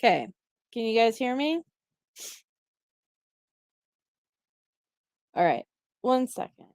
Okay. Can you guys hear me? All right. 1 second.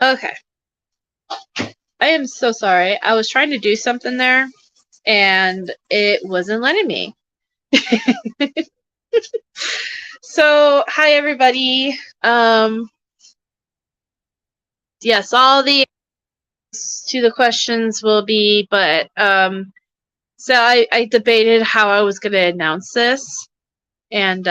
Okay. I am so sorry. I was trying to do something there and it wasn't letting me. So, hi everybody. Yes, all the answers to the questions will be, but so I debated how I was going to announce this, and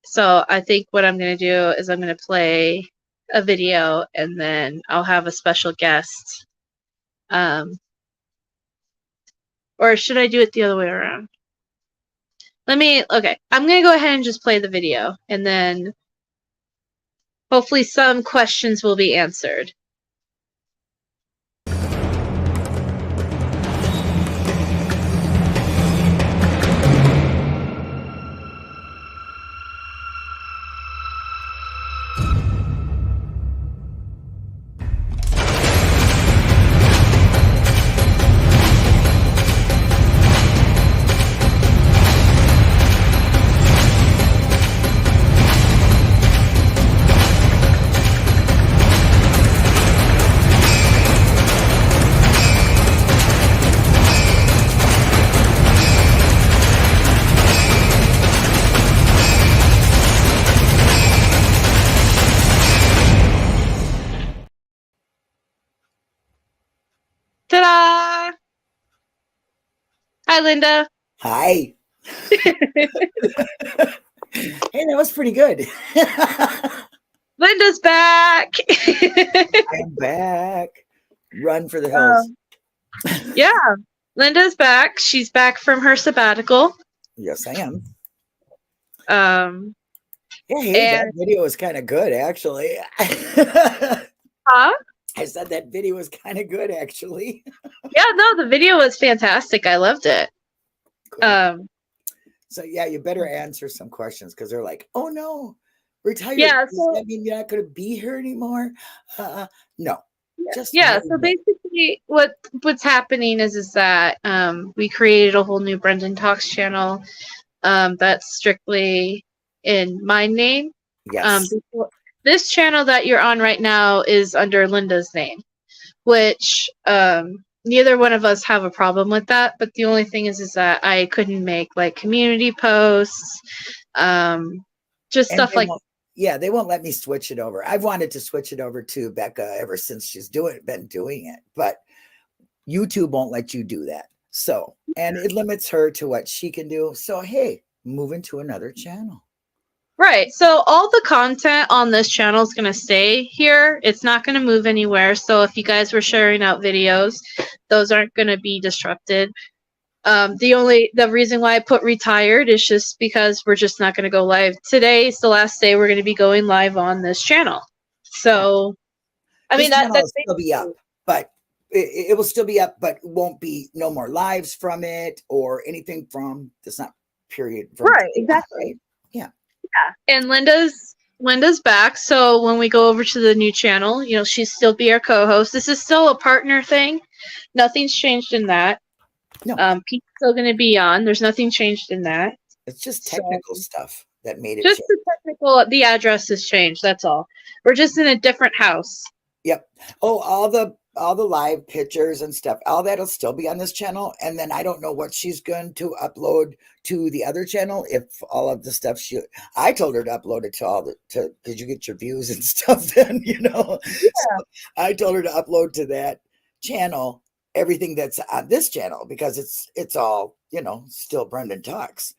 so I think what I'm going to do is I'm going to play a video, and then I'll have a special guest. Or should I do it the other way around? Okay, I'm going to go ahead and just play the video, and then hopefully some questions will be answered. Ta-da! Hi, Linda. Hi. Hey, that was pretty good. Linda's back. I'm back. Run for the hills. Yeah, Linda's back. She's back from her sabbatical. Yes, I am. Hey, that video was kind of good, actually. Huh? I said that video was kind of good, actually. Yeah, no, the video was fantastic. I loved it. Cool. So yeah, you better answer some questions because they're like, "Oh no, retired. Yeah, Does that mean you're not going to be here anymore?" No. So basically what's happening is that we created a whole new Brendan Talks channel that's strictly in my name. Yes. This channel that you're on right now is under Linda's name, which neither one of us have a problem with that, but the only thing is that I couldn't make like community posts, just stuff like yeah, they won't let me switch it over. I've wanted to switch it over to Becca ever since she's been doing it, but YouTube won't let you do that. So, and it limits her to what she can do. So, hey, moving to another channel. Right. So all the content on this channel is going to stay here. It's not going to move anywhere. So if you guys were sharing out videos, those aren't going to be disrupted. The reason why I put retired is just because we're just not going to go live. Today is the last day we're going to be going live on this channel. So, I mean, that will still be up, but it will still be up, but won't be no more lives from it or anything from this. Not period. Right. Exactly. Right? Yeah. Yeah. And Linda's back. So when we go over to the new channel, you know, she'll still be our co-host. This is still a partner thing. Nothing's changed in that. No. Pete's still going to be on. There's nothing changed in that. It's just technical stuff that made it just change. The technical. The address has changed. That's all. We're just in a different house. Yep. Oh, all the live pictures and stuff, all that'll still be on this channel. And then I don't know what she's going to upload to the other channel. If all of the stuff I told her to upload it because you get your views and stuff then, you know. Yeah. So I told her to upload to that channel everything that's on this channel because it's all still Brendan Talks.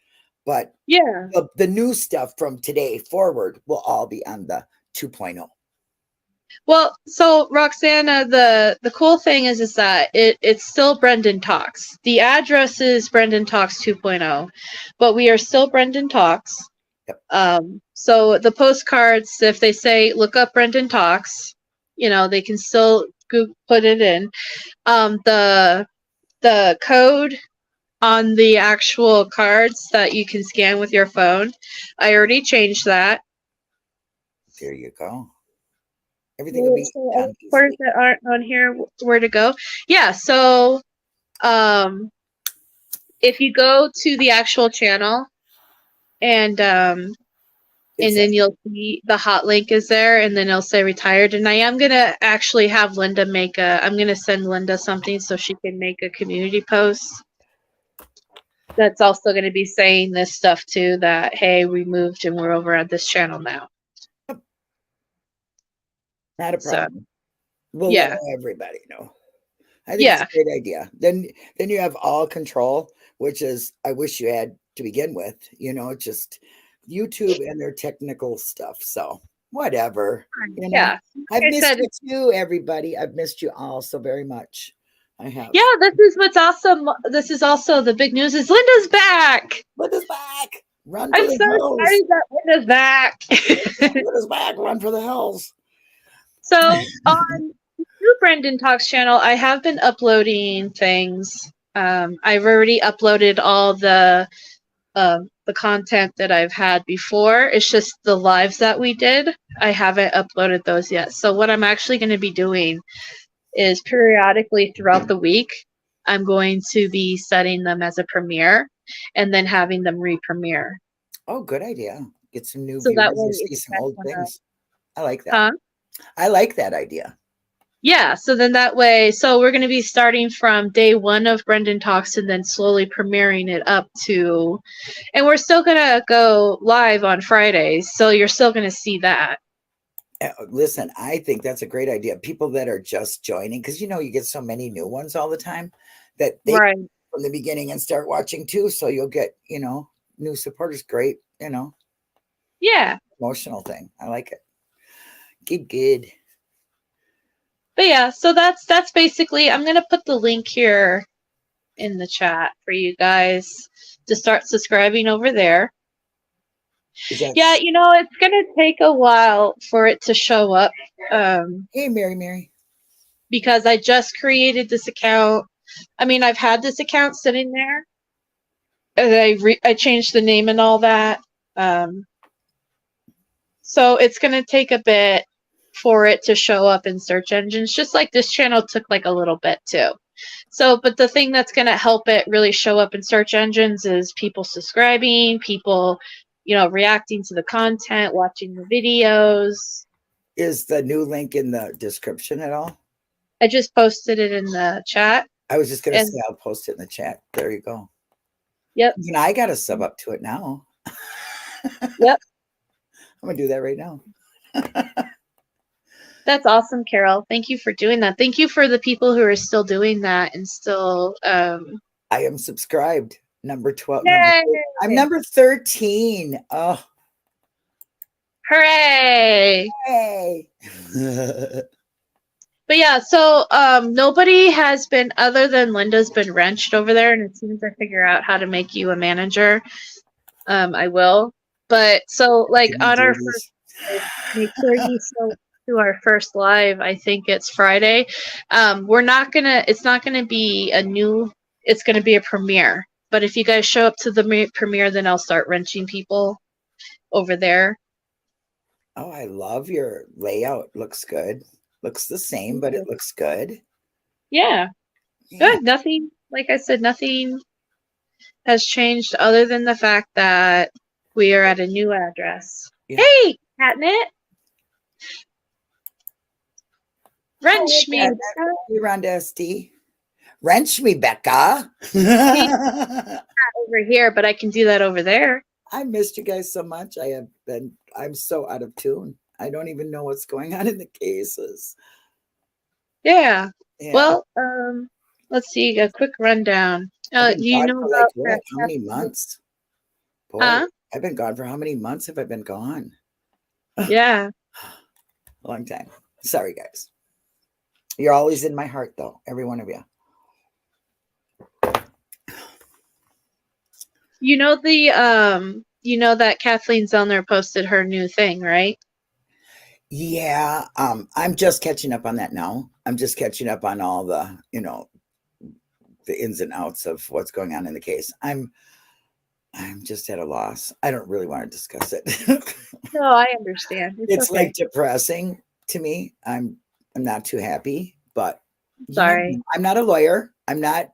But Yeah. the new stuff from today forward will all be on the 2.0. Well, so Roxana, the cool thing is that it's still Brendan Talks. The address is Brendan Talks 2.0, but we are still Brendan Talks. Yep. So the postcards, if they say look up Brendan Talks, they can still put it in. The code on the actual cards that you can scan with your phone, I already changed that. There you go. Everything will be done Cards that aren't on here, where to go? Yeah, so if you go to the actual channel and then you'll see the hot link is there, and then it'll say retired. And I am gonna actually have Linda I'm gonna send Linda something so she can make a community post that's also gonna be saying this stuff too, that hey, we moved and we're over at this channel now. Not a problem. We'll let everybody know. I think it's a great idea. Then you have all control, which is I wish you had to begin with. Just YouTube and their technical stuff. So whatever. Yeah. I've missed you too, everybody. I've missed you all so very much. I have. Yeah, this is what's awesome. This is also the big news is Linda's back. Linda's back. Run for I'm the so hills. excited that Linda's back. Linda's back. Run for the hills. So on the Brendan Talks channel, I have been uploading things. I've already uploaded all the content that I've had before. It's just the lives that we did. I haven't uploaded those yet. So what I'm actually going to be doing is periodically throughout the week, I'm going to be setting them as a premiere and then having them re-premiere. Oh, good idea. Get some new viewers and see some old things. I like that. Huh? I like that idea. Yeah, so then that way, so we're going to be starting from day one of Brendan Talks and then slowly premiering it up to, and we're still going to go live on Fridays, so you're still going to see that. Listen, I think that's a great idea. People that are just joining, because you get so many new ones all the time that they come from the beginning and start watching too. So you'll get, new supporters. Great, Yeah. Emotional thing. I like it. Good. But yeah, so that's basically, I'm going to put the link here in the chat for you guys to start subscribing over there. Yeah, it's going to take a while for it to show up. Hey, Mary. Because I just created this account. I mean, I've had this account sitting there. And I changed the name and all that. So it's going to take a bit for it to show up in search engines, just like this channel took like a little bit too. So, but the thing that's going to help it really show up in search engines is people subscribing, people, reacting to the content, watching the videos. Is the new link in the description at all? I just posted it in the chat. I was just going to say I'll post it in the chat. There you go. Yep. And I got to sub up to it now. Yep. I'm going to do that right now. That's awesome, Carol. Thank you for doing that. Thank you for the people who are still doing that and still. I am subscribed. Number 12. I'm number 13. Oh. Hooray! Hey. But yeah, so nobody has been, other than Linda's been wrenched over there, and as soon as I figure out how to make you a manager, I will. But so like on our first, make sure you show to our first live. I think it's Friday. It's not gonna be a new. It's gonna be a premiere. But if you guys show up to the premiere, then I'll start wrenching people over there. Oh, I love your layout. Looks good. Looks the same, but it looks good. Yeah. Good. Nothing, like I said, nothing has changed other than the fact that we are at a new address. Yeah. Hey, Catnip. Wrench me. Hey, Rhonda SD. Wrench me, Becca. Over here, but I can do that over there. I missed you guys so much. I'm so out of tune. I don't even know what's going on in the cases. Yeah. Well, let's see, a quick rundown. I've been You gone know for like about what? How many months? Boy, Huh? I've been gone for how many months have I been gone? Yeah. A long time. Sorry, guys. You're always in my heart, though. Every one of you. You know that Kathleen Zellner posted her new thing, right? Yeah, I'm just catching up on that now. I'm just catching up on all the, the ins and outs of what's going on in the case. I'm just at a loss. I don't really want to discuss it. No, I understand. It's okay. like depressing to me. I'm not too happy, but Sorry. I'm not a lawyer. I'm not,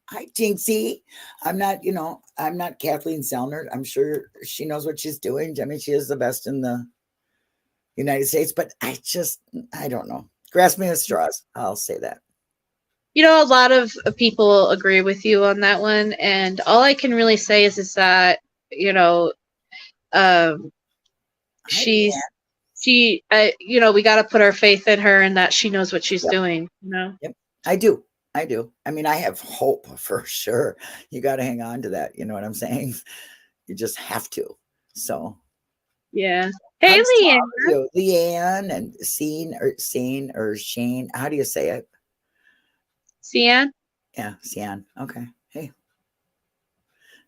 hi Jinxie. I'm not, I'm not Kathleen Zellner. I'm sure she knows what she's doing. I mean, she is the best in the United States, but I don't know. Grasping at straws. I'll say that. A lot of people agree with you on that one, and all I can really say is that, we got to put our faith in her and that she knows what she's doing, Yep. I do. I mean, I have hope for sure. You got to hang on to that. You know what I'm saying? You just have to. So, yeah. Hey, Leanne. Leanne and Scene or Shane. How do you say it? Cian? Yeah, Cian. Okay. Hey.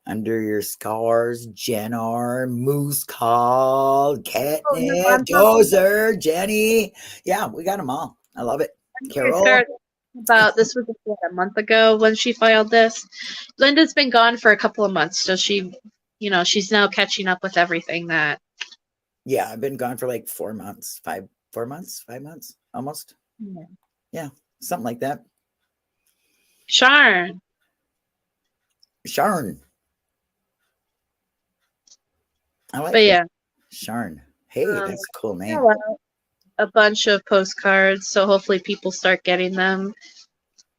Under Your Scars, Jennar, Moose Call, Catnip, Dozer, Jenny. Yeah, we got them all. I love it. Carol. This was a month ago when she filed this. Linda's been gone for a couple of months, so she's now catching up with everything that. Yeah, I've been gone for like 4 months, 5 months, almost. Yeah, something like that. Sharn. I like but that. Yeah. Sharn. Hey, that's a cool name. A bunch of postcards, so hopefully people start getting them.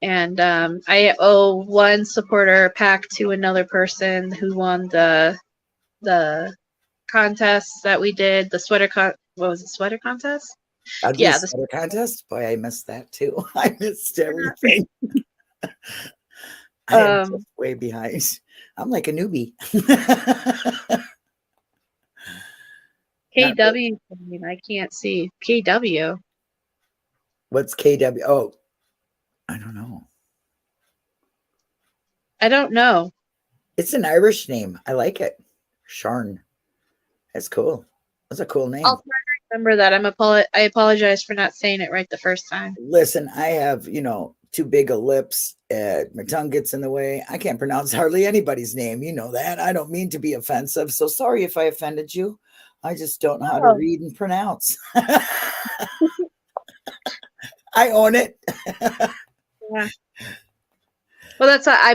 And I owe one supporter pack to another person who won the contest that we did. The sweater what was it? Sweater contest? Yeah, the sweater contest. Boy, I missed that too. I missed everything. I'm just way behind. I'm like a newbie. KW. I can't see KW. What's KW? Oh, I don't know. It's an Irish name. I like it. Sharn. That's cool. That's a cool name. I'll try to remember that. I apologize for not saying it right the first time. Listen, I have, too big of lips. My tongue gets in the way. I can't pronounce hardly anybody's name. You know that. I don't mean to be offensive. So sorry if I offended you. I just don't know how to read and pronounce. I own it. Yeah. Well, that's I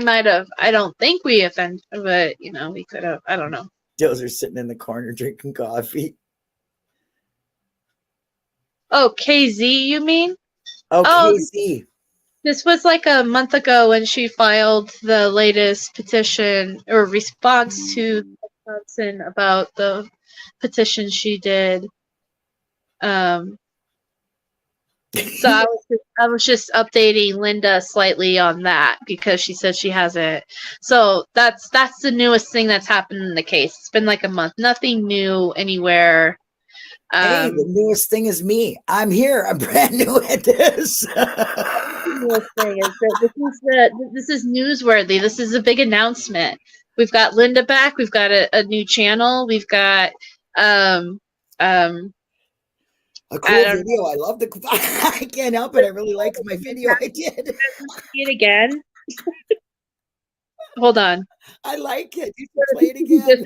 don't think we offended, but we could have. I don't know. Those are sitting in the corner drinking coffee. Oh, KZ, you mean? Oh, KZ. This was like a month ago when she filed the latest petition or response to Wisconsin about the petition she did. So I was just updating Linda slightly on that because she said she hasn't. So that's the newest thing that's happened in the case. It's been like a month. Nothing new anywhere. Hey, the newest thing is me. I'm here. I'm brand new at this. The newest thing is that this is newsworthy. This is a big announcement. We've got Linda back. We've got a new channel. We've got a cool video. I love I can't help it. I really like my video I did. See it again. Hold on. I like it. You should play it again.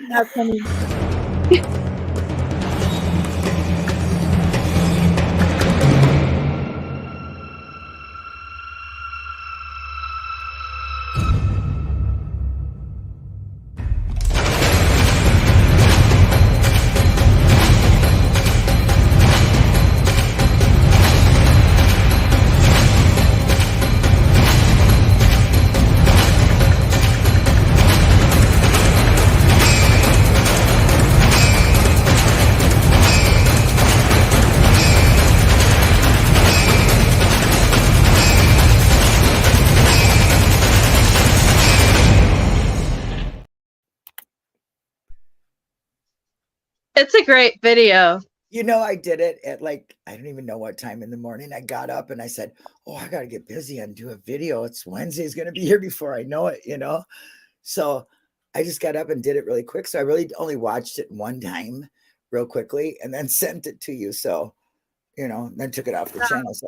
It's a great video. You know, I did it at like, I don't even know what time in the morning. I got up and I said, oh, I got to get busy and do a video. It's Wednesday's going to be here before I know it, you know? So I just got up and did it really quick. So I really only watched it one time real quickly and then sent it to you. So, you know, then took it off the channel. So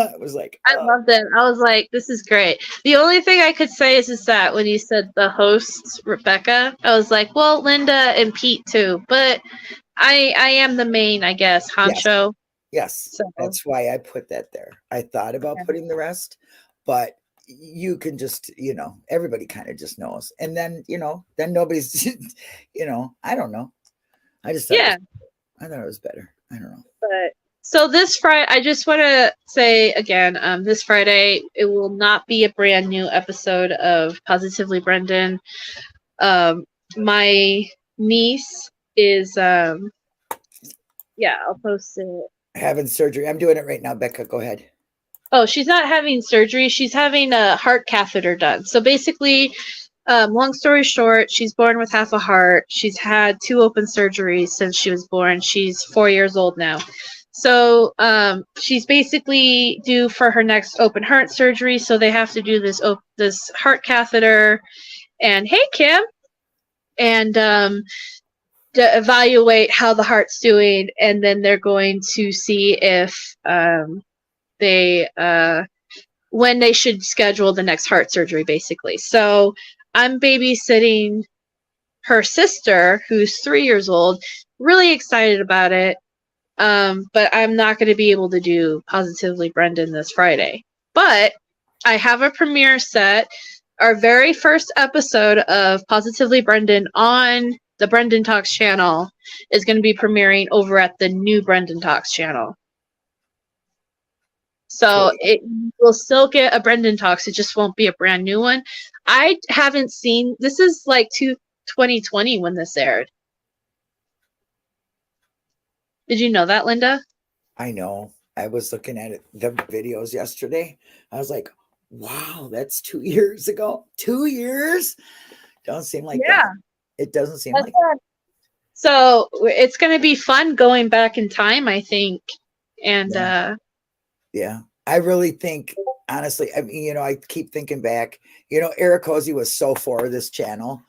I was like, I loved it. I was like, this is great. The only thing I could say is that when you said the host, Rebecca, I was like, well, Linda and Pete too. But I am the main, I guess, yes, honcho. yes. So That's why I put that there. I thought about putting the rest, but you can just, you know, everybody kind of just knows. And then, you know, then nobody's, you know, I don't know. I just thought, yeah. I thought it was better. I don't know. But so this Friday, I just want to say again, this Friday it will not be a brand new episode of Positively Brendan. My niece is, yeah, I'll post it. Having surgery. I'm doing it right now, Becca. Go ahead. Oh, she's not having surgery. She's having a heart catheter done. So basically, long story short, she's born with half a heart. She's had 2 open surgeries since she was born. She's 4 years old now. So she's basically due for her next open heart surgery. So they have to do this heart catheter. And hey, Kim, and to evaluate how the heart's doing, and then they're going to see if they when they should schedule the next heart surgery, basically. So I'm babysitting her sister, who's 3 years old, really excited about it. But I'm not going to be able to do Positively Brendan this Friday. But I have a premiere set. Our very first episode of Positively Brendan on the Brendan Talks channel is going to be premiering over at the new Brendan Talks channel. So it will still get a Brendan Talks. It just won't be a brand new one. I haven't seen, this is like 2020 when this aired. Did you know that, Linda? I know. I was looking at the videos yesterday. I was like, wow, that's 2 years ago. 2 years? Don't seem like that. It doesn't seem like that. So it's going to be fun going back in time, I think. And yeah, I really think, honestly, I mean, you know, I keep thinking back, you know, Eric Hosey was so for this channel.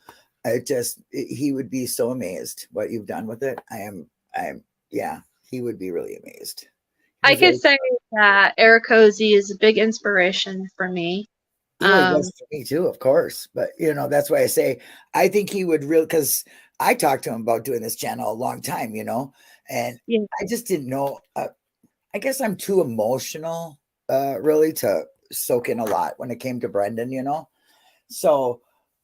He would be so amazed what you've done with it. Yeah, he would be really amazed. I could say that Eric Hosey is a big inspiration for me. He was for me too, of course. But, you know, that's why I say, I think he would really, because I talked to him about doing this channel a long time, you know, and I just didn't know. I guess I'm too emotional, really, to soak in a lot when it came to Brendan, you know. So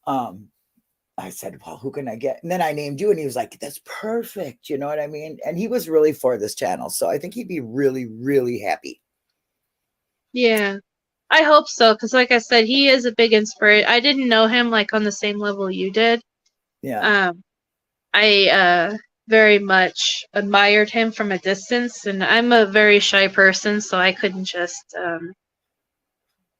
I said, well, who can I get? And then I named you, and he was like, that's perfect. You know what I mean? And he was really for this channel. So I think he'd be really, really happy. Yeah, I hope so. Because like I said, he is a big inspiration. I didn't know him like on the same level you did. Yeah. I very much admired him from a distance, and I'm a very shy person, so I couldn't just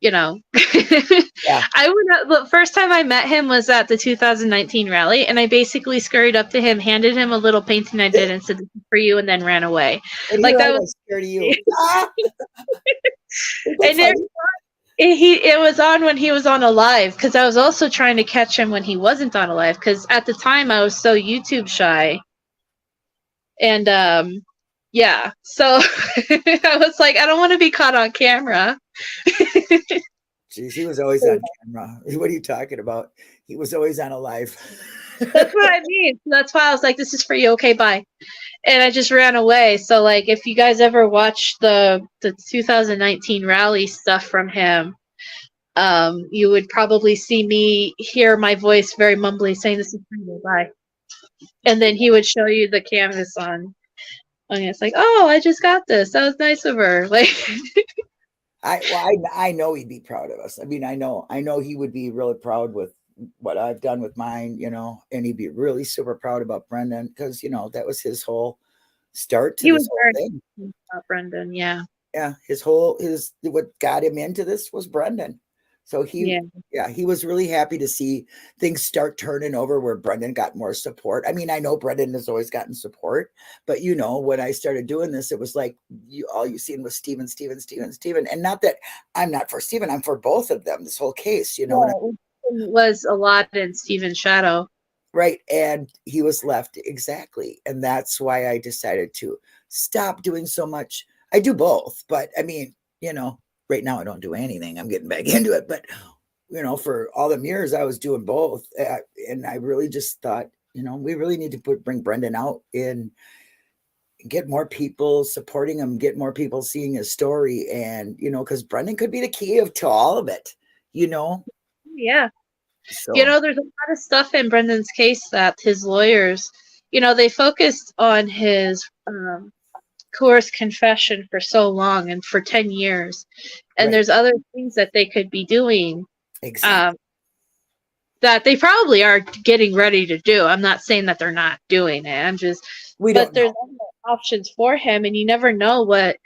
you know. Yeah. The first time I met him was at the 2019 rally, and I basically scurried up to him, handed him a little painting I did, and said, "This is for you," and then ran away. And like that was scared of you. And it was on when he was on a live, because I was also trying to catch him when he wasn't on a live, because at the time I was so YouTube shy. And yeah, so I was like, I don't want to be caught on camera. Jeez, he was always on camera. What are you talking about? He was always on a live. That's what I mean. That's why I was like, this is for you. Okay, bye. And I just ran away. So like, if you guys ever watch the 2019 rally stuff from him, you would probably see me hear my voice very mumbly saying, this is for you, bye. And then he would show you the canvas on. And it's like, oh, I just got this. That was nice of her. Like, I know he'd be proud of us. I mean, I know he would be really proud with what I've done with mine, you know, and he'd be really super proud about Brendan, because, you know, that was his whole start to this whole thing. About Brendan, yeah. Yeah, what got him into this was Brendan. So he, Yeah. yeah, he was really happy to see things start turning over where Brendan got more support. I mean, I know Brendan has always gotten support, but when I started doing this, it was like all you seen was Stephen, Stephen, Stephen, Stephen. And not that I'm not for Stephen, I'm for both of them, this whole case, and Well, it was a lot in Steven's shadow. right. And he was left exactly. And that's why I decided to stop doing so much. I do both, but I mean, right now I don't do anything. I'm getting back into it. But, for all the years I was doing both. And I really just thought, we really need to bring Brendan out and get more people supporting him, get more people seeing his story. And, because Brendan could be the key to all of it, Yeah. So, There's a lot of stuff in Brendan's case that his lawyers, they focused on his coerced confession for so long and for 10 years. And right. there's other things that they could be doing Exactly. that they probably are getting ready to do. I'm not saying that they're not doing it. But there's other options for him, and you never know what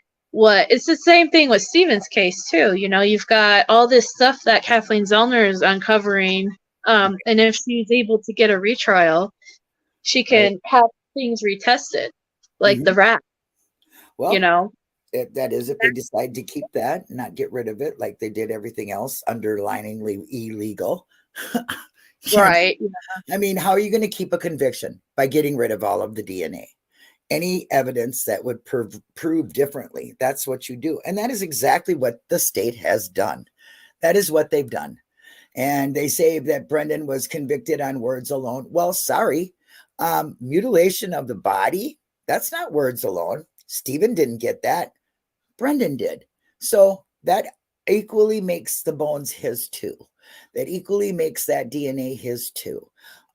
it's the same thing with Steven's case too. You've got all this stuff that Kathleen Zellner is uncovering, and if she's able to get a retrial, she can have things retested, like the rat. Well, that is if they decide to keep that, not get rid of it like they did everything else, underliningly illegal. Right. I mean, how are you going to keep a conviction? By getting rid of all of the DNA? Any evidence that would prove differently. That's what you do. And that is exactly what the state has done. That is what they've done. And they say that Brendan was convicted on words alone. Well, sorry. Mutilation of the body, that's not words alone. Stephen didn't get that. Brendan did. So that equally makes the bones his too. That equally makes that DNA his too.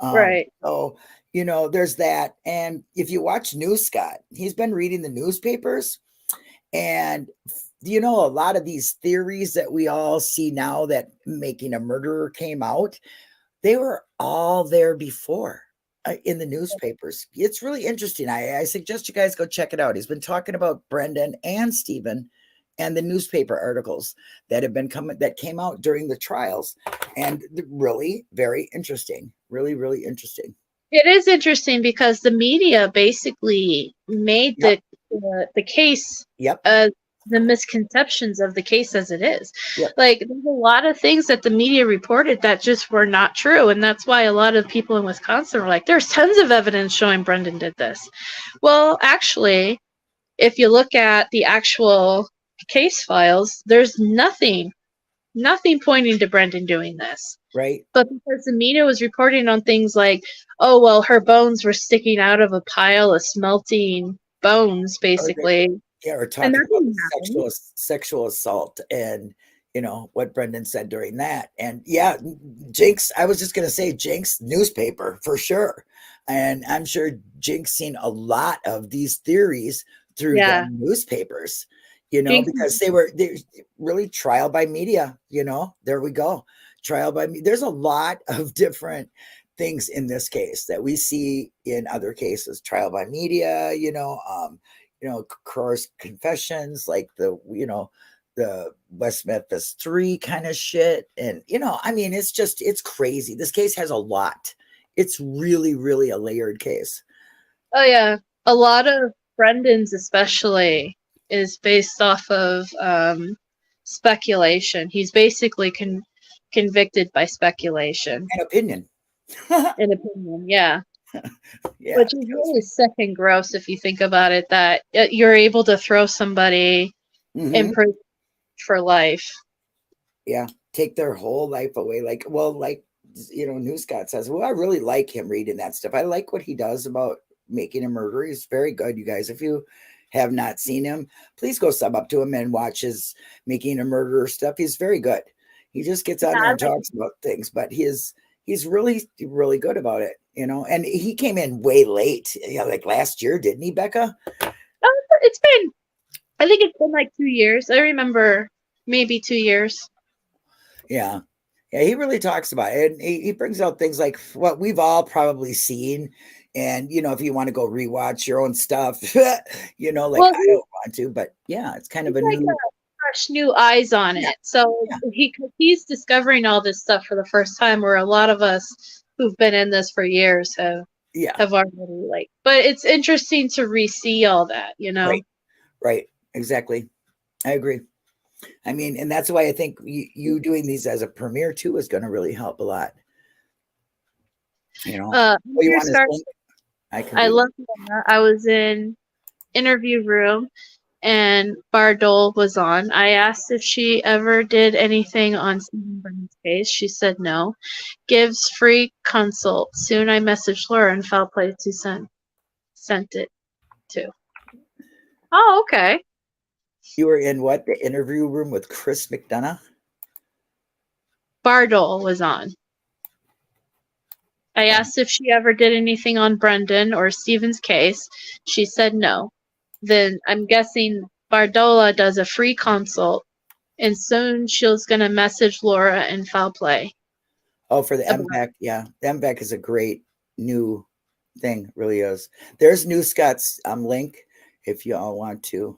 Right. So, there's that. And if you watch News Scott, he's been reading the newspapers. And, a lot of these theories that we all see now that Making a Murderer came out, they were all there before in the newspapers. It's really interesting. I suggest you guys go check it out. He's been talking about Brendan and Stephen and the newspaper articles that came out during the trials, and really very interesting. Really, really interesting. It is interesting because the media basically made the case the misconceptions of the case as it is. Like, there's a lot of things that the media reported that just were not true, and that's why a lot of people in Wisconsin were like, there's tons of evidence showing Brendan did this. Well, actually, if you look at the actual case files, there's nothing pointing to Brendan doing this. Right. But because the media was reporting on things like, oh, well, her bones were sticking out of a pile of smelting bones, basically. Or talking about sexual assault and, what Brendan said during that. And Jinx, I was just going to say Jinx newspaper for sure. And I'm sure Jinx seen a lot of these theories through the newspapers, because they were really trial by media, there we go. Trial by media. There's a lot of different things in this case that we see in other cases, trial by media, coerced confessions, like the West Memphis 3 kind of shit. And, I mean, it's crazy. This case has a lot. It's really, really a layered case. Oh, yeah. A lot of Brendan's especially is based off of speculation. He's basically convicted by speculation. And opinion. An opinion, yeah. Which is really sick and gross if you think about it, that you're able to throw somebody in prison for life. Yeah, take their whole life away. News Scott says, well, I really like him reading that stuff. I like what he does about Making a Murderer. He's very good, you guys. If you have not seen him, please go sub up to him and watch his Making a Murderer stuff. He's very good. He just gets on there and talks about things, but he's really, really good about it, and he came in way late, like last year, didn't he, Becca? I think it's been like 2 years. I remember maybe 2 years. Yeah, he really talks about it, and he brings out things like what we've all probably seen. And, if you want to go rewatch your own stuff, I don't want to, but it's kind of a new fresh new eyes on Yeah. it. So Yeah. he's discovering all this stuff for the first time, where a lot of us who've been in this for years Yeah. have already like. But it's interesting to re-see all that, you know. Right. Right. Exactly. I agree. I mean, and that's why I think you doing these as a premiere too is going to really help a lot. You know, what you want to think? I can I do love that. I was in interview room and Bardol was on. I asked if she ever did anything on Stephen Burn's case. She said no. Gives free consult. Soon I messaged Laura and foul play to sent it to. Oh, okay. You were in what? The interview room with Chris McDonough? Bardol was on. I asked if she ever did anything on Brendan or Stephen's case. She said no. Then I'm guessing Bardola does a free consult, and soon she's going to message Laura and foul play. Oh, for the MVAC. Yeah. The MVAC is a great new thing. Really is. There's New Scott's link if you all want to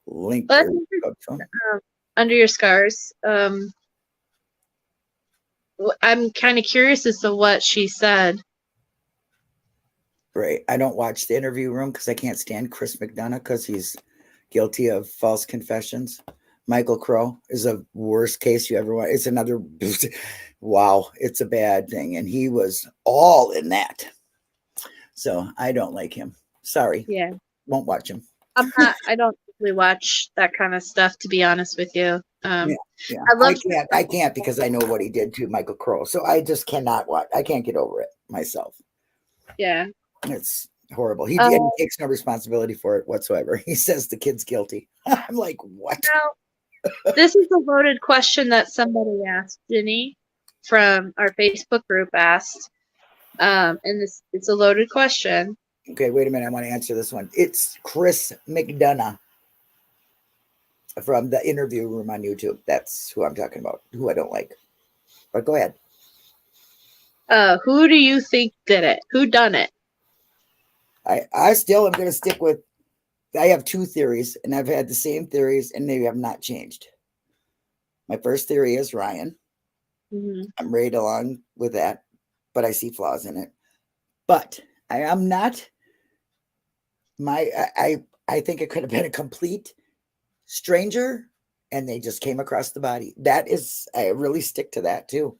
link But under your scars. I'm kind of curious as to what she said. Right. I don't watch the interview room because I can't stand Chris McDonough because he's guilty of false confessions. Michael Crow is a worst case you ever want. It's another wow, it's a bad thing. And he was all in that. So I don't like him. Sorry. Yeah. Won't watch him. I don't really watch that kind of stuff, to be honest with you. Yeah. I I can't because I know what he did to Michael Crow. So I just cannot watch. I can't get over it myself. Yeah. It's horrible. He takes no responsibility for it whatsoever. He says the kid's guilty. I'm like, what? Now, this is a loaded question that somebody asked. Jenny from our Facebook group asked. And it's a loaded question. Okay, wait a minute. I want to answer this one. It's Chris McDonough from the interview room on YouTube. That's who I'm talking about, who I don't like. But go ahead. Who do you think did it? Who done it? I still am going to stick with, I have two theories, and I've had the same theories, and they have not changed. My first theory is Ryan. Mm-hmm. I'm right along with that, but I see flaws in it. But I am not, I think it could have been a complete stranger, and they just came across the body. That is, I really stick to that too.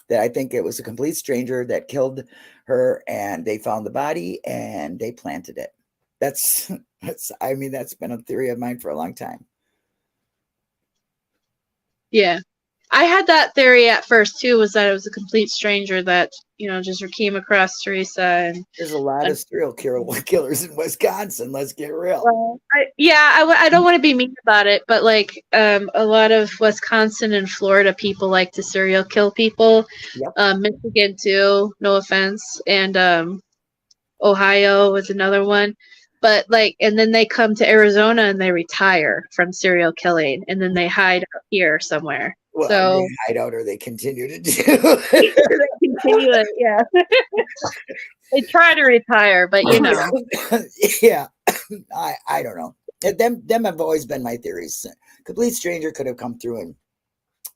That I think it was a complete stranger that killed her, and they found the body and they planted it. That's been a theory of mine for a long time. Yeah. I had that theory at first too, was that it was a complete stranger that, just came across Teresa. And there's a lot of serial killers in Wisconsin. Let's get real. Well, I don't want to be mean about it, but like a lot of Wisconsin and Florida people like to serial kill people. Yep. Michigan too, no offense, and Ohio was another one. But and then they come to Arizona and they retire from serial killing, and then they hide out here somewhere. Well, so they hide out or they continue to do. They continue it, yeah. They try to retire, but yeah. I don't know. Them have always been my theories. Complete stranger could have come through and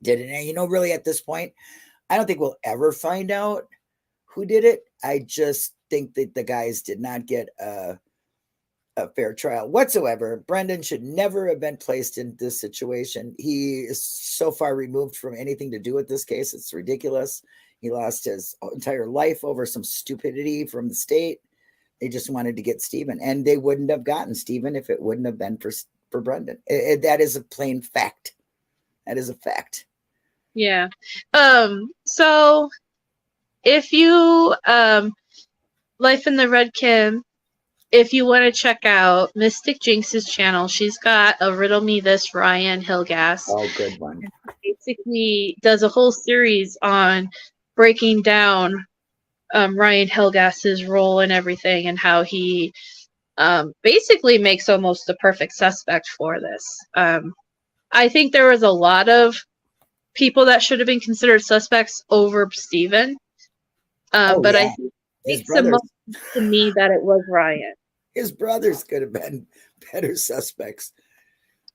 did it. And really at this point, I don't think we'll ever find out who did it. I just think that the guys did not get a fair trial whatsoever. Brendan should never have been placed in this situation. He is so far removed from anything to do with this case. It's ridiculous. He lost his entire life over some stupidity from the state. They just wanted to get Stephen, and they wouldn't have gotten Stephen if it wouldn't have been for Brendan. That is a plain fact. That is a fact. Yeah. So if you Life in the Red Kim, if you want to check out Mystic Jinx's channel, she's got a Riddle Me This Ryan Hillgas. Oh, good one. Basically does a whole series on breaking down Ryan Hillgas's role and everything, and how he basically makes almost the perfect suspect for this. I think there was a lot of people that should have been considered suspects over Stephen. But yeah. I think it makes the most to me that it was Ryan. His brothers could have been better suspects.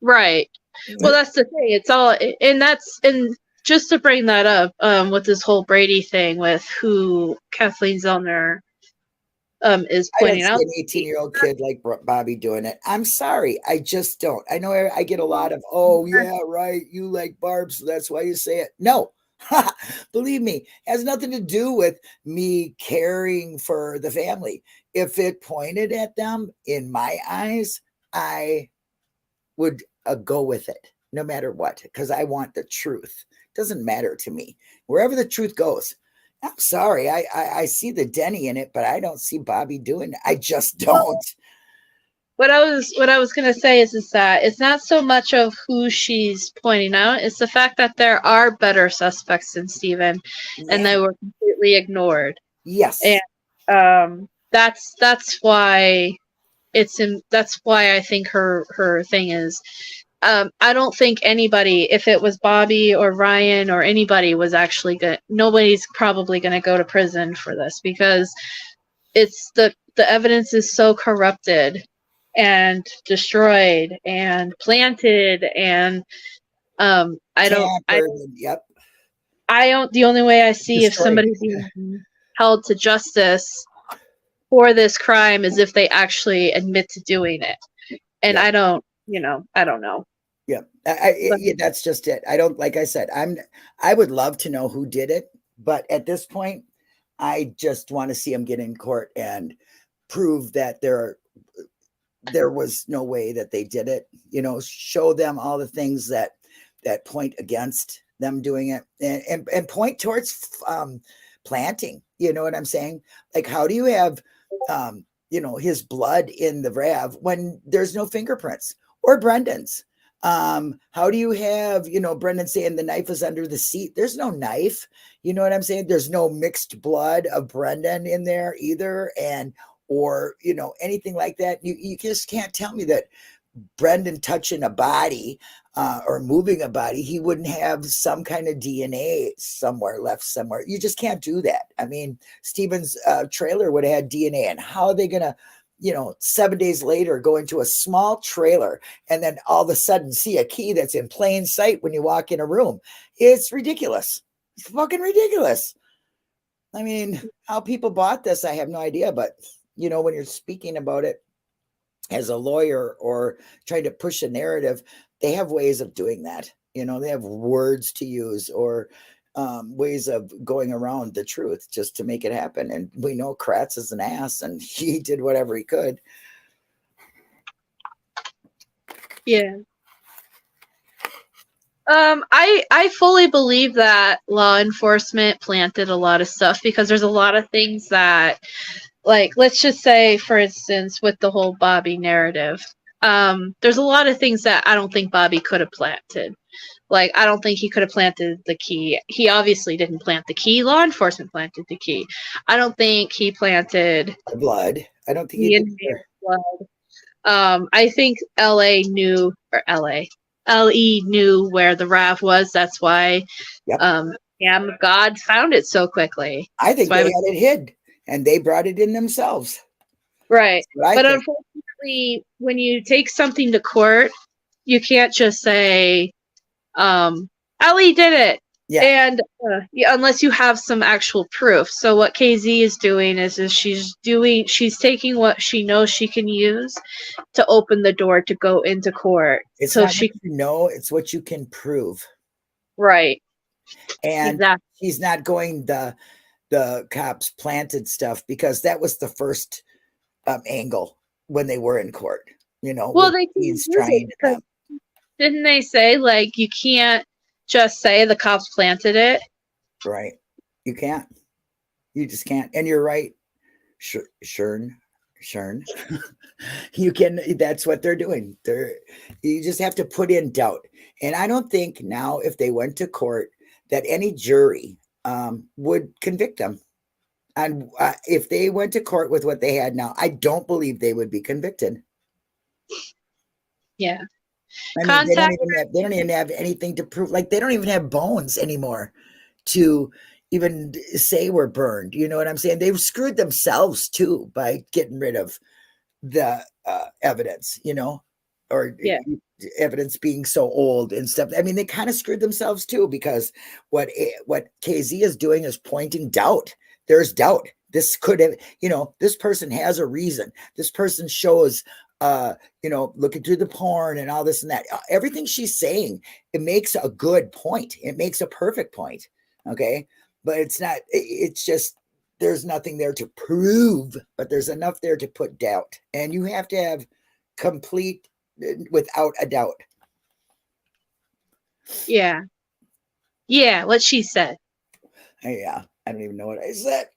Right. Well, that's the thing. It's all, and just to bring that up, with this whole Brady thing with who Kathleen Zellner is I don't pointing see out. an 18-year-old kid like Bobby doing it. I'm sorry. I just don't. I know I get a lot of, oh, yeah, right. You like Barb, so that's why you say it. No, believe me, it has nothing to do with me caring for the family. If it pointed at them, in my eyes, I would go with it no matter what, because I want the truth. It doesn't matter to me. Wherever the truth goes. I'm sorry. I see the Denny in it, but I don't see Bobby doing it. I just don't. What I was gonna say is that it's not so much of who she's pointing out; it's the fact that there are better suspects than Steven, and Yeah. they were completely ignored. Yes. And that's why that's why I think her thing is. I don't think anybody, if it was Bobby or Ryan or anybody, was actually good. Nobody's probably going to go to prison for this because it's the evidence is so corrupted and destroyed and planted, and Yep. the only way I see if Destroyed. somebody's even held to justice for this crime is if they actually admit to doing it, and Yep. I don't know. Yeah, that's just it. I don't, like I said, I would love to know who did it, but at this point, I just want to see them get in court and prove that there was no way that they did it. Show them all the things that point against them doing it, and point towards planting. You know what I'm saying? Like, how do you have his blood in the RAV when there's no fingerprints, or Brendan's? How do you have, Brendan saying the knife is under the seat? There's no knife. You know what I'm saying? There's no mixed blood of Brendan in there either. Or anything like that. You just can't tell me that Brendan touching a body or moving a body, he wouldn't have some kind of DNA left somewhere. You just can't do that. I mean, Steven's trailer would have had DNA, and how are they going to 7 days later go into a small trailer and then all of a sudden see a key that's in plain sight when you walk in a room? It's ridiculous. It's fucking ridiculous. I mean, how people bought this, I have no idea. But, when you're speaking about it as a lawyer or trying to push a narrative, they have ways of doing that. They have words to use, or ways of going around the truth just to make it happen. And we know Kratz is an ass, and he did whatever he could. Yeah. I fully believe that law enforcement planted a lot of stuff, because there's a lot of things that, like, let's just say, for instance, with the whole Bobby narrative, there's a lot of things that I don't think Bobby could have planted. Like, I don't think he could have planted the key. He obviously didn't plant the key. Law enforcement planted the key. I don't think he planted the blood. I don't think he did blood. I think LE knew where the RAV was. That's why Cam of God found it so quickly. I think they had it hid, and they brought it in themselves. Right. But unfortunately, when you take something to court, you can't just say, Ellie did it. Yeah. And unless you have some actual proof. So what KZ is doing is she's taking what she knows she can use to open the door to go into court. It's not it's what you can prove. Right. And she's not going the cops planted stuff, because that was the first angle when they were in court. Well, they didn't they say, like, you can't just say the cops planted it? Right. You can't. You just can't. And you're right. Shern. You can. That's what they're doing. You just have to put in doubt. And I don't think now, if they went to court, that any jury would convict them. And if they went to court with what they had now, I don't believe they would be convicted. Yeah. I mean, they don't even have anything to prove. Like, they don't even have bones anymore to even say we're burned. You know what I'm saying? They've screwed themselves too by getting rid of the evidence, or evidence being so old and stuff. I mean, they kind of screwed themselves too, because what KZ is doing is pointing doubt. There's doubt. This could have, this person has a reason. This person shows, looking through the porn and all this and that. Everything she's saying, it makes a good point. It makes a perfect point. Okay. But it's not, it's just, there's nothing there to prove, but there's enough there to put doubt. And you have to have complete, without a doubt. Yeah. Yeah, what she said. Yeah, I don't even know what I said.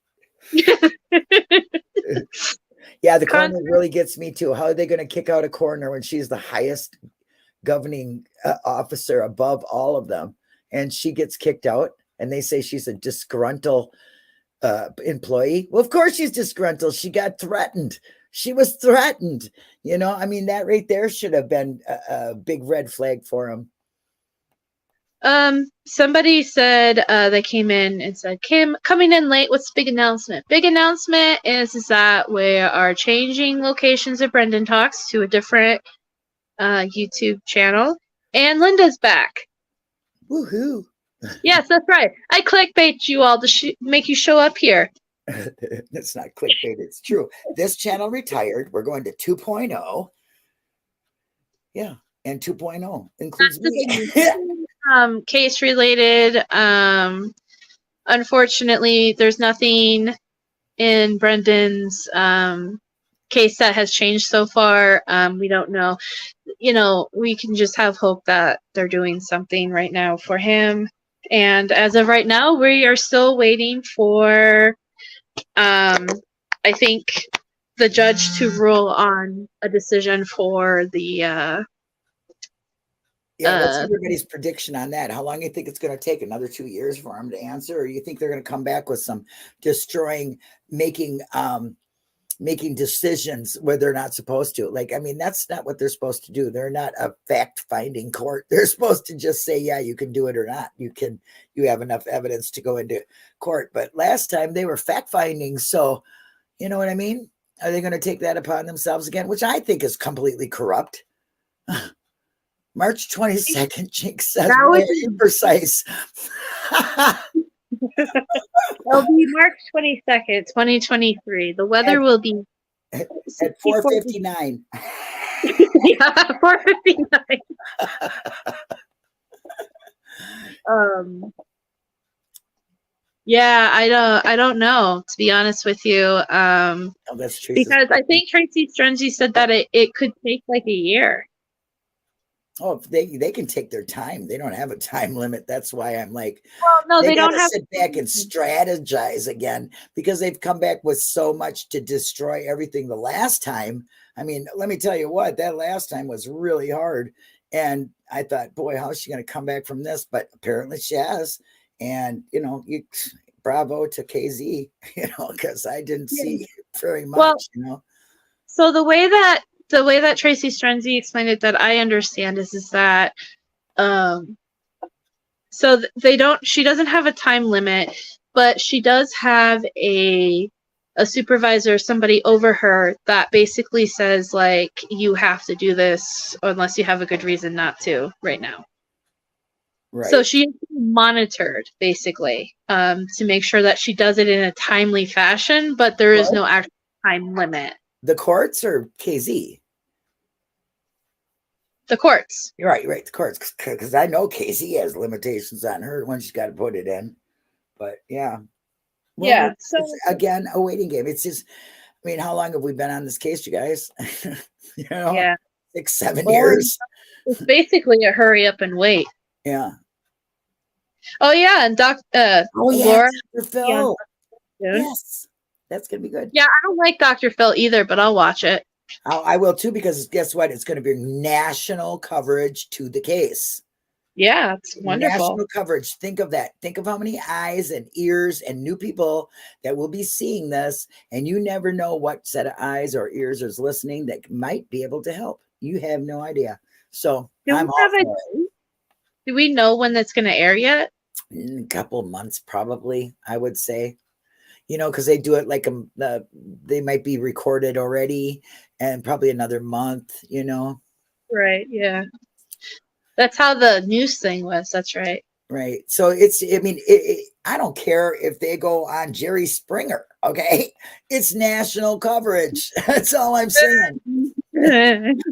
Yeah, the coroner really gets me too. How are they going to kick out a coroner when she's the highest governing officer above all of them, and she gets kicked out? And they say she's a disgruntled employee. Well, of course she's disgruntled. She got threatened. She was threatened. I mean, that right there should have been a big red flag for him. Somebody said they came in and said, Kim, coming in late. What's the big announcement? Big announcement is that we are changing locations of Brendan Talks to a different YouTube channel, and Linda's back. Woohoo! Yes, that's right. I clickbait you all to make you show up here. It's not clickbait. It's true. This channel retired. We're going to 2.0. Yeah, and 2.0 includes me. Case related. Unfortunately, there's nothing in Brendan's case that has changed so far. We don't know. We can just have hope that they're doing something right now for him. And as of right now, we are still waiting for, I think, the judge to rule on a decision for the. What's everybody's prediction on that? How long do you think it's going to take? Another 2 years for him to answer? Or you think they're going to come back with some making decisions where they're not supposed to? That's not what they're supposed to do. They're not a fact-finding court. They're supposed to just say, yeah, you can do it or not. You have enough evidence to go into court. But last time they were fact-finding. So, you know what I mean? Are they going to take that upon themselves again? Which I think is completely corrupt. March 22nd, Jinx says, precise. It'll be March 22nd, 2023. The weather will be at 4:59. Yeah, 4:59. Yeah, I don't know, to be honest with you. That's true. Because I think Tracy Strenzy said that it could take like a year. Oh, they can take their time. They don't have a time limit. That's why I'm like, well, no, they don't have to sit back and strategize again, because they've come back with so much to destroy everything the last time. I mean, let me tell you what, that last time was really hard. And I thought, boy, how is she going to come back from this? But apparently she has. And, bravo to KZ, because I didn't see very much, So the way that Tracy Strenzy explained it, that I understand, is that so she doesn't have a time limit, but she does have a supervisor, somebody over her, that basically says, like, you have to do this unless you have a good reason not to right now. Right. So she is monitored, basically, to make sure that she does it in a timely fashion, but there is no actual time limit. The courts or KZ? The courts. You're right. The courts, because I know KZ has limitations on her when she's got to put it in. But yeah. Well, yeah. So again, a waiting game. It's just, how long have we been on this case, you guys? Yeah. 6-7 years. It's basically a hurry up and wait. Yeah. Oh yeah, and Laura. Dr. Phil. Yes. That's gonna be good. Yeah, I don't like Dr. Phil either, but I'll watch it. I will too, because guess what? It's going to be national coverage to the case. Yeah, it's wonderful. National coverage. Think of that. Think of how many eyes and ears and new people that will be seeing this. And you never know what set of eyes or ears is listening that might be able to help. You have no idea. So I'm all for it. Do we know when that's going to air yet? In a couple of months, probably, I would say. Because they do it like they might be recorded already, and probably another month, Right, yeah. That's how the news thing was. That's right. Right. So I mean, I don't care if they go on Jerry Springer. Okay. It's national coverage. That's all I'm saying.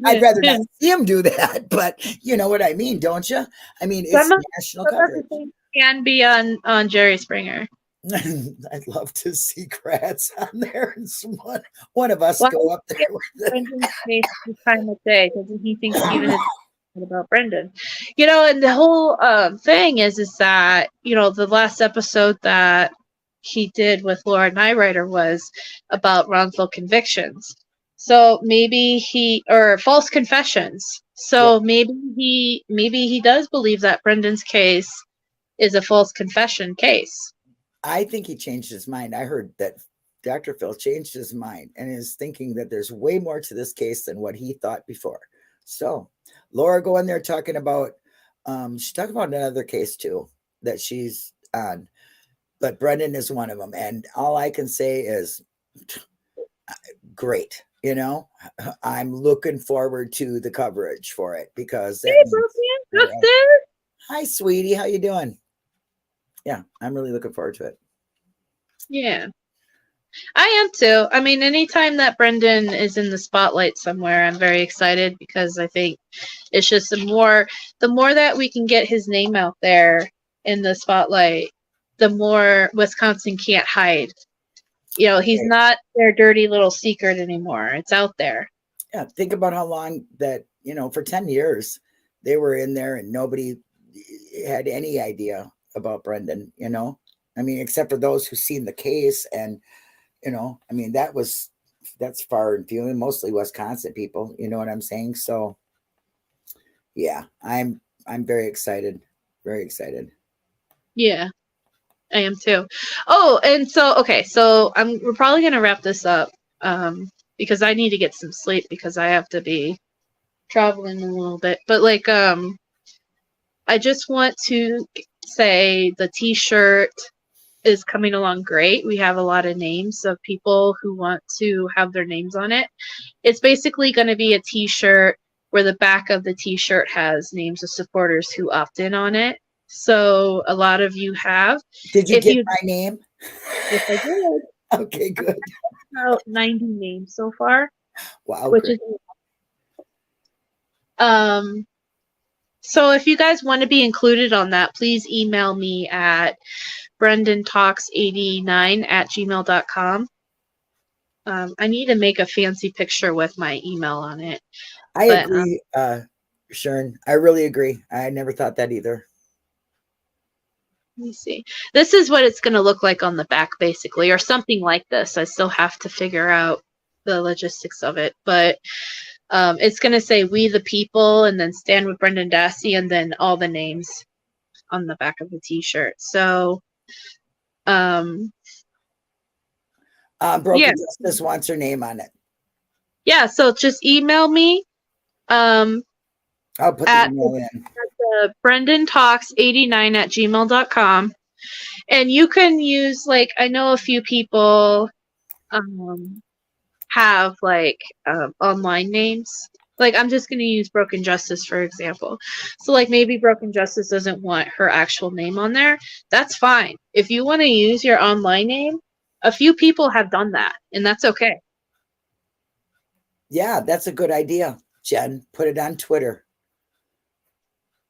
I'd rather not see him do that, but you know what I mean, don't you? I mean, it's national some of coverage. the things can be on Jerry Springer. I'd love to see Kratz on there and one of us Well, go up there with it. Brendan's face this time of day. Doesn't he think Steven is about Brendan? You know, and the whole thing is that, you know, the last episode that he did with Laura Nyrider was about wrongful convictions. So maybe or false confessions. So maybe he does believe that Brendan's case is a false confession case. I think he changed his mind. I heard that Dr. Phil changed his mind and is thinking that there's way more to this case than what he thought before. So Laura going there talking about, she's talking about another case too that she's on, but Brendan is one of them. And all I can say is great. You know, I'm looking forward to the coverage for it because Hey, Justin. Hi, sweetie. How you doing? Yeah, I'm really looking forward to it. Yeah, I am too. I mean, anytime that Brendan is in the spotlight somewhere, I'm very excited because I think it's just the more that we can get his name out there in the spotlight, the more Wisconsin can't hide. You know, he's not their dirty little secret anymore. It's out there. Yeah, think about how long that, you know, for 10 years they were in there and nobody had any idea about Brendan, you know? I mean, except for those who seen the case and, you know, I mean, that's far and few, and mostly Wisconsin people, you know what I'm saying? So yeah, I'm very excited. Very excited. Yeah, I am too. Oh, and so, okay, so we're probably going to wrap this up because I need to get some sleep because I have to be traveling a little bit. But like, I just want to say the t-shirt is coming along great. We have a lot of names of people who want to have their names on it. It's basically going to be a t-shirt where the back of the t-shirt has names of supporters who opt in on it. So a lot of you have. Did you get my name? Yes, I did. Okay, good. About 90 names so far. Wow. Which is so if you guys want to be included on that, please email me at brendantalks89@gmail.com. I need to make a fancy picture with my email on it. I agree, Sharon. I really agree. I never thought that either. Let me see. This is what it's going to look like on the back, basically, or something like this. I still have to figure out the logistics of it, but it's going to say "We the People" and then "Stand with Brendan Dassey" and then all the names on the back of the T-shirt. So, Broken Justice wants her name on it. Yeah, so just email me. I'll put the email in. brendantalks89@gmail.com. And you can use, like, I know a few people have, like, online names. Like, I'm just going to use Broken Justice, for example. So, like, maybe Broken Justice doesn't want her actual name on there. That's fine. If you want to use your online name, a few people have done that, and that's okay. Yeah, that's a good idea, Jen. Put it on Twitter.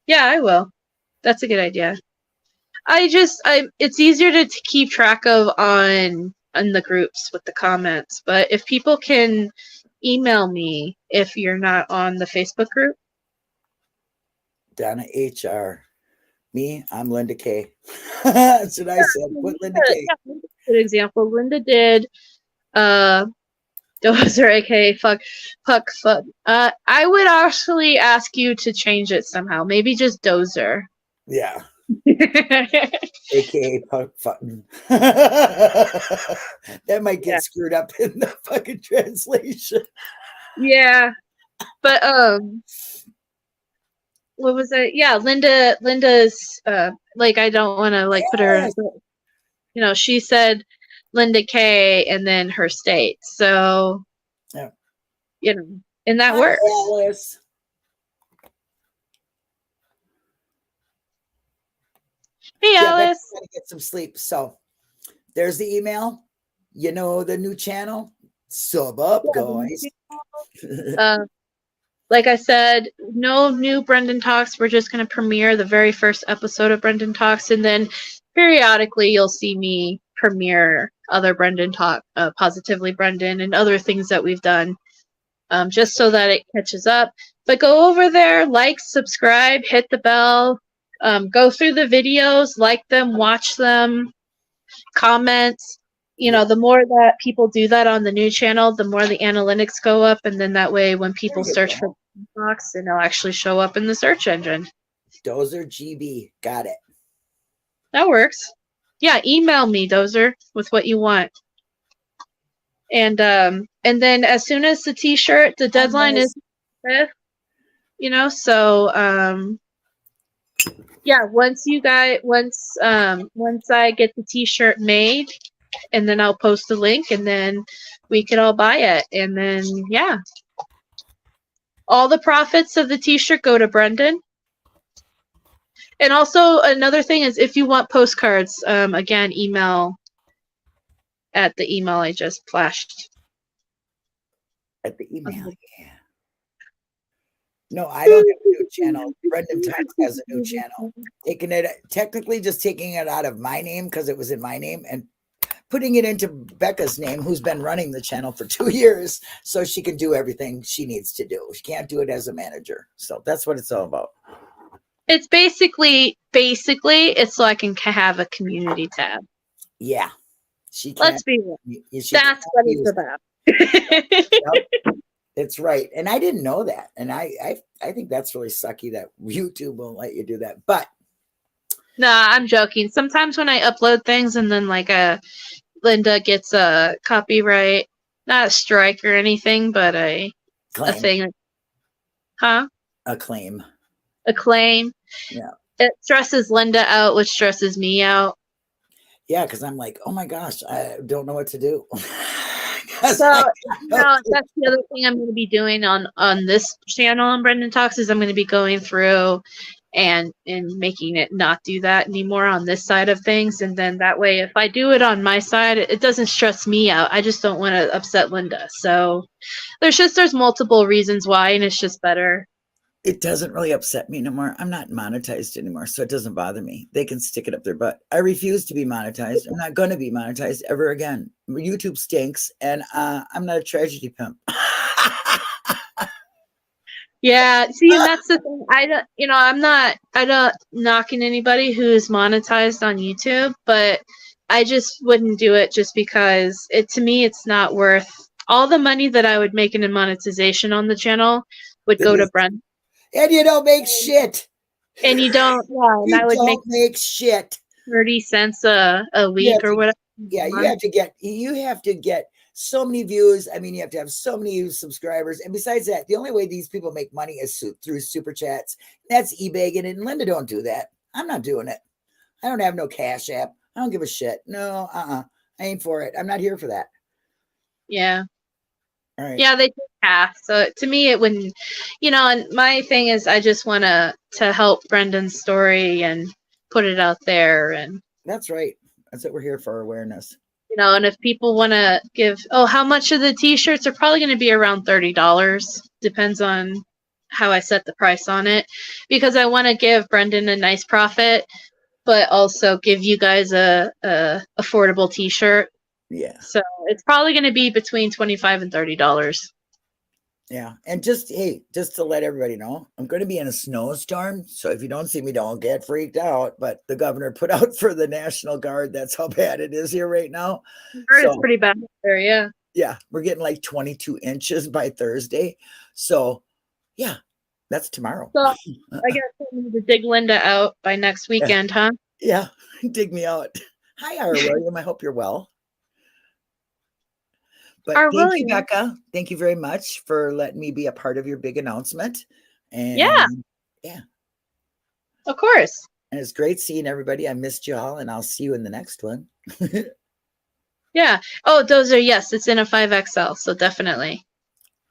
Yeah, I will. That's a good idea. It's easier to keep track of on the groups with the comments, but if people can email me if you're not on the Facebook group. Donna HR. Me, I'm Linda K. That's what I said. Put Linda K. Yeah, good example. Linda did Dozer, aka fuck. I would actually ask you to change it somehow. Maybe just Dozer. Yeah. AKA Puck Futton. That might get screwed up in the fucking translation. Yeah. But what was it? Yeah, Linda's like, I don't want to like put her, you know, she said Linda K and then her state. So yeah, you know, and that works. Alice. Hey, Yeah, Alice. Becky's gotta get some sleep. So there's the email. You know the new channel. Sub up, Yeah, the guys. uh, like I said, no new Brendan Talks. We're just going to premiere the very first episode of Brendan Talks, and then periodically you'll see me premiere other Brendan Talk, Positively Brendan, and other things that we've done, just so that it catches up. But go over there, like, subscribe, hit the bell, go through the videos, like them, watch them, comment. You know, Yeah. the more that people do that on the new channel, the more the analytics go up, and then that way when people There you search for go. box, then it'll actually show up in the search engine. Dozer GB. Got it. That works. Yeah, email me, Dozer, with what you want. And then as soon as the t-shirt, the deadline is 5th, you know, so yeah, once I get the t-shirt made, and then I'll post the link, and then we could all buy it, and then yeah, all the profits of the t-shirt go to Brendan. And also another thing is, if you want postcards, again, email at the email I just flashed. At the email, yeah. No, I don't have a new channel. Brendan Talks has a new channel. Technically just taking it out of my name because it was in my name and putting it into Becca's name, who's been running the channel for 2 years, so she can do everything she needs to do. She can't do it as a manager. So that's what it's all about. It's basically it's so I can have a community tab. Yeah. She can't. Let's be real. That's what it's about. Yep. It's right. And I didn't know that. And I think that's really sucky that YouTube won't let you do that. But Nah, I'm joking. Sometimes when I upload things and then like Linda gets a copyright, not a strike or anything, but a thing. Huh? A claim. Yeah. It stresses Linda out, which stresses me out. Yeah, because I'm like, oh my gosh, I don't know what to do. So that's the other thing I'm going to be doing on this channel on Brendan Talks is I'm going to be going through and making it not do that anymore on this side of things, and then that way if I do it on my side, it doesn't stress me out. I just don't want to upset Linda. So there's multiple reasons why, and it's just better. It doesn't really upset me no more. I'm not monetized anymore, so it doesn't bother me. They can stick it up their butt. I refuse to be monetized. I'm not going to be monetized ever again. YouTube stinks, and I'm not a tragedy pimp. Yeah, see, and that's the thing. I'm not knocking anybody who's monetized on YouTube, but I just wouldn't do it just because to me, it's not worth all the money that I would make in a monetization on the channel would go to Brent. And you don't make shit. And you don't, yeah, and I would make shit. 30 cents a week or whatever. Yeah, you have to get so many views. I mean, you have to have so many subscribers. And besides that, the only way these people make money is through super chats. That's eBay, and Linda don't do that. I'm not doing it. I don't have no Cash App. I don't give a shit. No, I ain't for it. I'm not here for that. Yeah. All right. Yeah, they take half. So to me, it wouldn't, and my thing is I just want to help Brendan's story and put it out there. And that's right. That's what we're here for, awareness. And if people want to give, how much of the t-shirts are probably going to be around $30. Depends on how I set the price on it, because I want to give Brendan a nice profit, but also give you guys a affordable t-shirt. Yeah. So it's probably going to be between $25 and $30. Yeah. And just to let everybody know, I'm going to be in a snowstorm. So if you don't see me, don't get freaked out. But the governor put out for the National Guard. That's how bad it is here right now. It's pretty bad there, yeah. Yeah. We're getting like 22 inches by Thursday. So yeah, that's tomorrow. So I guess I need to dig Linda out by next weekend, huh? Yeah. Dig me out. Hi, Ira William. I hope you're well. But thank you, Becca. Thank you very much for letting me be a part of your big announcement. And yeah. Of course. And it's great seeing everybody. I missed you all, and I'll see you in the next one. Yeah. Oh, those are, yes, it's in a 5XL, so definitely.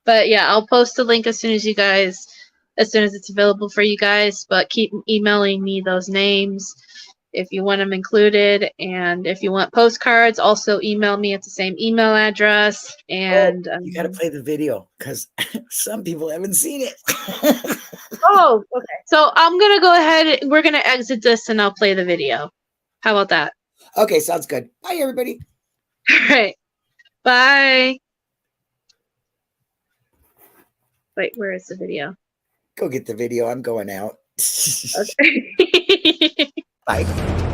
But yeah, I'll post the link as soon as it's available for you guys, but keep emailing me those names. if you want them included. And if you want postcards, also email me at the same email address. And You got to play the video because some people haven't seen it. oh, okay. So I'm gonna go ahead. We're gonna exit this, and I'll play the video. How about that? Okay, sounds good. Bye, everybody. All right. Bye. Wait, where is the video? Go get the video. I'm going out. Okay. Bye.